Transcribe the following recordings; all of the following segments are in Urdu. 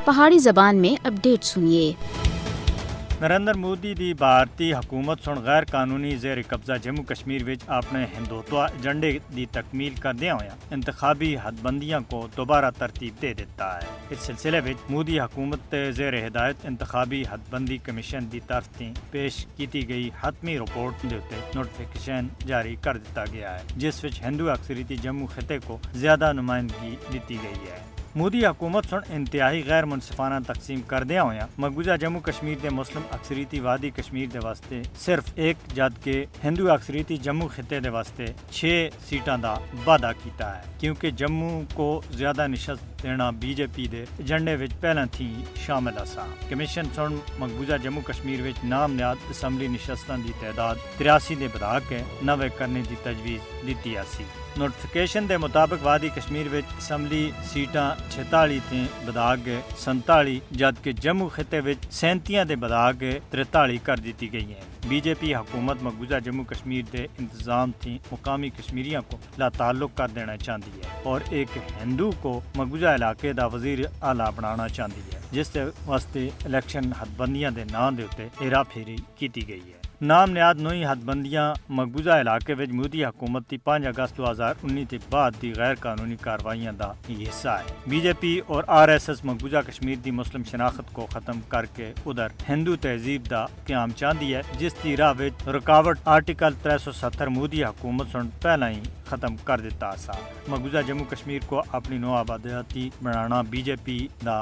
پہاڑی زبان میں اپڈیٹ سنیے۔ نریندر مودی دی بھارتی حکومت سن غیر قانونی زیر قبضہ جموں کشمیر وچ اپنے ہندوتوا ایجنڈے دی تکمیل کردیا ہویا انتخابی حد بندیاں کو دوبارہ ترتیب دے دیتا ہے۔ اس سلسلے وچ مودی حکومت تے زیر ہدایت انتخابی حد بندی کمیشن دی طرف تے پیش کیتی گئی حتمی رپورٹ دے اتے نوٹیفیکیشن جاری کر دیتا گیا ہے، جس وچ ہندو اکثریتی جموں خطے کو زیادہ نمائندگی دیتی گئی ہے۔ مودی حکومت سن انتہائی غیر منصفانہ تقسیم کردیا ہویا مقبوضہ جموں کشمیر دے مسلم اکثریتی وادی کشمیر دے واسطے صرف ایک جدکہ ہندو اکثریتی جموں خطے دے واسطے 6 سیٹاں دا وعدہ کیتا ہے، کیونکہ جموں کو زیادہ نشست دینا بی جے پی دے ایجنڈے وچ پہلاں تھی شامل آسا۔ کمیشن سن مقبوضہ جموں کشمیر وچ نام نہاد اسمبلی نشستاں دی تعداد 83 دے بڑھا کے 90 کرنے دی تجویز دیتی آسی۔ نوٹیفیکیشن دے مطابق وادی کشمیر وچ اسمبلی سیٹاں 46 تے بڑھا کے 47 جدکہ جموں خطے وچ 37 دے بڑھا کے 43 کر دیتی گئی ہیں۔ بی جے پی حکومت مقبوضہ جموں کشمیر دے انتظام تھی مقامی کشمیریوں کو لا تعلق کر دینا چاہتی ہے اور ایک ہندو کو مقبوضہ علاقے دا وزیر اعلیٰ بنانا چاہتی ہے، جس دے واسطے الیکشن حد بندیاں دے نام دے اتے ہیرا پھیری کیتی گئی ہے۔ نام نہاد نوئی حد بندیاں مقبوضہ علاقے وچ مودی حکومت دی 5 اگست 2019 کے بعد دی غیر قانونی کاروائیاں دا حصہ ہے۔ بی جے پی اور آر ایس ایس مقبوضہ کشمیر دی مسلم شناخت کو ختم کر کے ادھر ہندو تہذیب دا قیام چاہتی ہے، جس دی راہ وچ رکاوٹ آرٹیکل 370 مودی حکومت سن پہلا ہی ختم کر دیتا سا۔ مقبوضہ جموں کشمیر کو اپنی نو آبادیاتی بنانا بی جے پی دا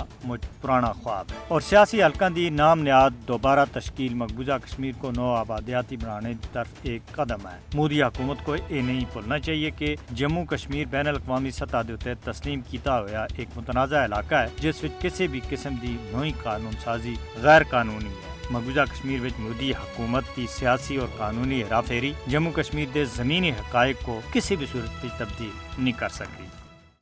پرانا خواب ہے اور سیاسی حلقوں دی نام نہاد دوبارہ تشکیل مقبوضہ کشمیر کو نو آبادیاتی بنانے کی طرف ایک قدم ہے۔ مودی حکومت کو یہ نہیں بھولنا چاہیے کہ جموں کشمیر بین الاقوامی سطح دے تے تسلیم کیتا ہوا ایک متنازع علاقہ ہے، جس وچ کسی بھی قسم دی نوئی قانون سازی غیر قانونی ہے۔ مقبوضہ کشمیر وچ مودی حکومت کی سیاسی اور قانونی ہیرا پھیری جموں کشمیر دے زمینی حقائق کو کسی بھی صورت وچ تبدیل نہیں کر سکتی۔